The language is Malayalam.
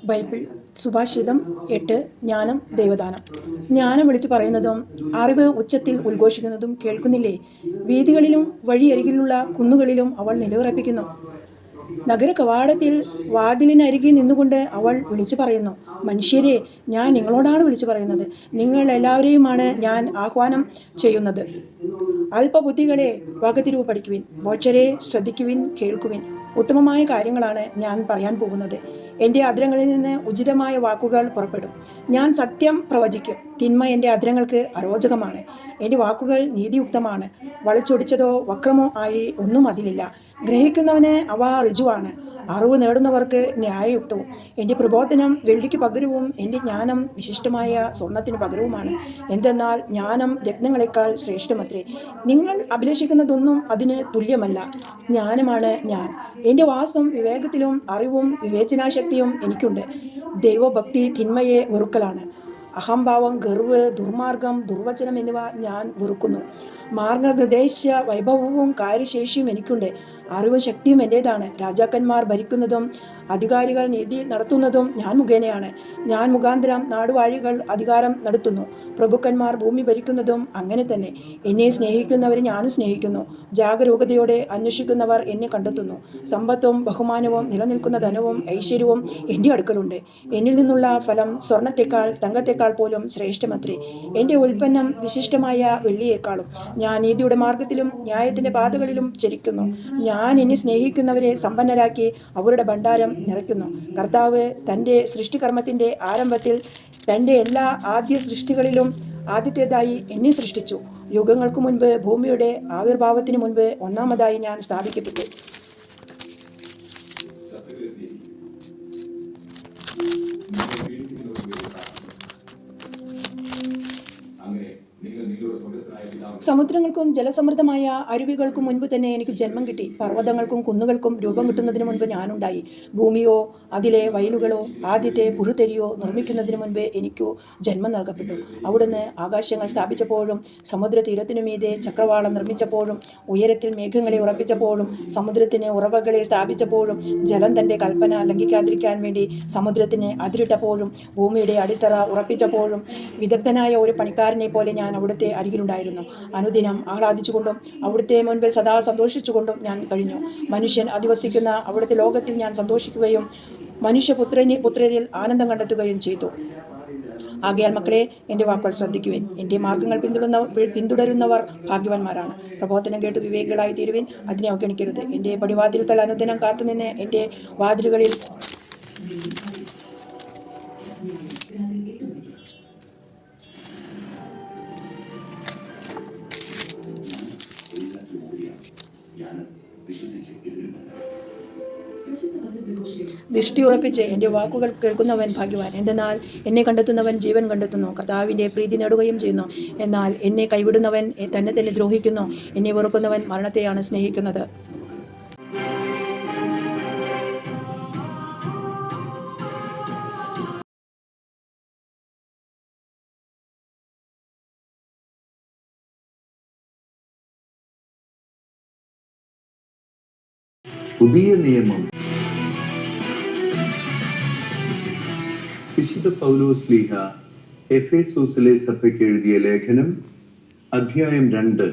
ബൈബിൾ സുഭാഷിതം 8 ജ്ഞാനം ദൈവദാനം. ജ്ഞാനം വിളിച്ചു പറയുന്നതും അറിവ് ഉച്ചത്തിൽ ഉദ്ഘോഷിക്കുന്നതും കേൾക്കുന്നില്ലേ? വീഥികളിലും വഴിയരികിലുള്ള കുന്നുകളിലും അവൾ നിലയുറപ്പിക്കുന്നു. നഗര കവാടത്തിൽ വാതിലിനരികെ നിന്നുകൊണ്ട് അവൾ വിളിച്ചു പറയുന്നു, മനുഷ്യരെ, ഞാൻ നിങ്ങളോടാണ് വിളിച്ചു പറയുന്നത്. നിങ്ങൾ എല്ലാവരെയുമാണ് ഞാൻ ആഹ്വാനം ചെയ്യുന്നത്. അല്പബുദ്ധികളെ വകതിരിവ് പഠിക്കുവിൻ, ബോച്ചരെ ശ്രദ്ധിക്കുവിൻ, കേൾക്കുവിൻ. ഉത്തമമായ കാര്യങ്ങളാണ് ഞാൻ പറയാൻ പോകുന്നത്. എൻ്റെ അധരങ്ങളിൽ നിന്ന് ഉചിതമായ വാക്കുകൾ പുറപ്പെടും. ഞാൻ സത്യം പ്രവചിക്കും. തിന്മ എൻ്റെ അധരങ്ങൾക്ക് അരോചകമാണ്. എൻ്റെ വാക്കുകൾ നീതിയുക്തമാണ്. വളച്ചൊടിച്ചതോ വക്രമോ ആയി ഒന്നും അതിലില്ല. ഗ്രഹിക്കുന്നവന് അവ ഋജുവാണ്, അറിവ് നേടുന്നവർക്ക് ന്യായയുക്തവും. എൻ്റെ പ്രബോധനം വെള്ളിക്ക് പകരവും എൻ്റെ ജ്ഞാനം വിശിഷ്ടമായ സ്വർണത്തിന് പകരവുമാണ്. എന്തെന്നാൽ ജ്ഞാനം രത്നങ്ങളെക്കാൾ ശ്രേഷ്ഠമത്രേ. നിങ്ങൾ അഭിലഷിക്കുന്നതൊന്നും അതിന് തുല്യമല്ല. ജ്ഞാനമാണ് ഞാൻ. എൻ്റെ വാസം വിവേകത്തിലും അറിവും വിവേചനാശക്തിയും എനിക്കുണ്ട്. ദൈവഭക്തി തിന്മയെ വെറുക്കലാണ്. അഹംഭാവം, ഗർവ്, ദുർമാർഗം, ദുർവചനം എന്നിവ ഞാൻ വെറുക്കുന്നു. മാർഗനിർദ്ദേശ വൈഭവവും കാര്യശേഷിയും എനിക്കുണ്ട്. അറിവും ശക്തിയും എൻ്റേതാണ്. രാജാക്കന്മാർ ഭരിക്കുന്നതും അധികാരികൾ നീതി നടത്തുന്നതും ഞാൻ മുഖേനയാണ്. ഞാൻ മുഖാന്തരം നാടുവാഴികൾ അധികാരം നടത്തുന്നു. പ്രഭുക്കന്മാർ ഭൂമി ഭരിക്കുന്നതും അങ്ങനെ തന്നെ. എന്നെ സ്നേഹിക്കുന്നവരെ ഞാനും സ്നേഹിക്കുന്നു. ജാഗരൂകതയോടെ അന്വേഷിക്കുന്നവർ എന്നെ കണ്ടെത്തുന്നു. സമ്പത്തും ബഹുമാനവും നിലനിൽക്കുന്ന ധനവും ഐശ്വര്യവും എൻ്റെ അടുക്കലുണ്ട്. എന്നിൽ നിന്നുള്ള ഫലം സ്വർണത്തെക്കാൾ തങ്കത്തെക്കാൾ പോലും ശ്രേഷ്ഠമത്രേ. എൻ്റെ ഉൽപ്പന്നം വിശിഷ്ടമായ വെള്ളിയേക്കാളും. ഞാൻ നീതിയുടെ മാർഗത്തിലും ന്യായത്തിൻ്റെ പാതകളിലും ചരിക്കുന്നു. ഞാൻ എന്നെ സ്നേഹിക്കുന്നവരെ സമ്പന്നരാക്കി അവരുടെ ഭണ്ഡാരം നിറയ്ക്കുന്നു. കർത്താവ് തൻ്റെ സൃഷ്ടികർമ്മത്തിൻ്റെ ആരംഭത്തിൽ തൻ്റെ എല്ലാ ആദ്യ സൃഷ്ടികളിലും ആദ്യത്തേതായി എന്നെ സൃഷ്ടിച്ചു. യുഗങ്ങൾക്ക് മുൻപ്, ഭൂമിയുടെ ആവിർഭാവത്തിന് മുൻപ് ഒന്നാമതായി ഞാൻ സ്ഥാപിക്കപ്പെട്ടു. സമുദ്രങ്ങൾക്കും ജലസമൃദ്ധമായ അരുവികൾക്കും മുൻപ് തന്നെ എനിക്ക് ജന്മം കിട്ടി. പർവ്വതങ്ങൾക്കും കുന്നുകൾക്കും രൂപം കിട്ടുന്നതിന് മുൻപ് ഞാനുണ്ടായി. ഭൂമിയോ അതിലെ വയലുകളോ ആദ്യത്തെ പുഴുതെരിയോ നിർമ്മിക്കുന്നതിന് മുൻപ് എനിക്കു ജന്മം നൽകപ്പെട്ടു. അവിടുന്ന് ആകാശങ്ങൾ സ്ഥാപിച്ചപ്പോഴും സമുദ്ര തീരത്തിനു മീതെ ചക്രവാളം നിർമ്മിച്ചപ്പോഴും ഉയരത്തിൽ മേഘങ്ങളെ ഉറപ്പിച്ചപ്പോഴും സമുദ്രത്തിന് ഉറവകളെ സ്ഥാപിച്ചപ്പോഴും ജലം തൻ്റെ കൽപ്പന ലംഘിക്കാതിരിക്കാൻ വേണ്ടി സമുദ്രത്തിന് അതിരിട്ടപ്പോഴും ഭൂമിയുടെ അടിത്തറ ഉറപ്പിച്ചപ്പോഴും വിദഗ്ധനായ ഒരു പണിക്കാരനെ പോലെ ഞാൻ അവിടുത്തെ അരികിലുണ്ടായിരുന്നു. അനുദിനം ആഹ്ലാദിച്ചുകൊണ്ടും അവിടുത്തെ മുൻപിൽ സദാ സന്തോഷിച്ചുകൊണ്ടും ഞാൻ കഴിഞ്ഞു. മനുഷ്യൻ അധിവസിക്കുന്ന അവിടുത്തെ ലോകത്തിൽ ഞാൻ സന്തോഷിക്കുകയും പുത്രരിൽ ആനന്ദം കണ്ടെത്തുകയും ചെയ്തു. ആകയാൽ മക്കളെ, എൻ്റെ വാക്കുകൾ ശ്രദ്ധിക്കുവിൻ. എൻ്റെ മാർഗങ്ങൾ പിന്തുടരുന്നവർ ഭാഗ്യവാന്മാരാണ്. പ്രബോധനം കേട്ട് വിവേകികളായി തീരുവിൻ, അതിനെ അവഗണിക്കരുത്. എൻ്റെ പടിവാതിൽക്കൽ അനുദിനം കാത്തുനിന്ന് എൻ്റെ വാതിലുകളിൽ ദൃഷ്ടി ഉറപ്പിച്ച് എൻ്റെ വാക്കുകൾ കേൾക്കുന്നവൻ ഭാഗ്യവാൻ. എന്തെന്നാൽ എന്നെ കണ്ടെത്തുന്നവൻ ജീവൻ കണ്ടെത്തുന്നു, കർത്താവിൻ്റെ പ്രീതി നേടുകയും ചെയ്യുന്നു. എന്നാൽ എന്നെ കൈവിടുന്നവൻ തന്നെ തന്നെ ദ്രോഹിക്കുന്നു. എന്നെ വെറുക്കുന്നവൻ മരണത്തെയാണ് സ്നേഹിക്കുന്നത്. പുതിയ നിയമം. വിശുദ്ധ പൗലോസ് ശ്ലീഹ എഫേസോസിലെ സഭയ്ക്ക് എഴുതിയ ലേഖനം, അധ്യായം 2,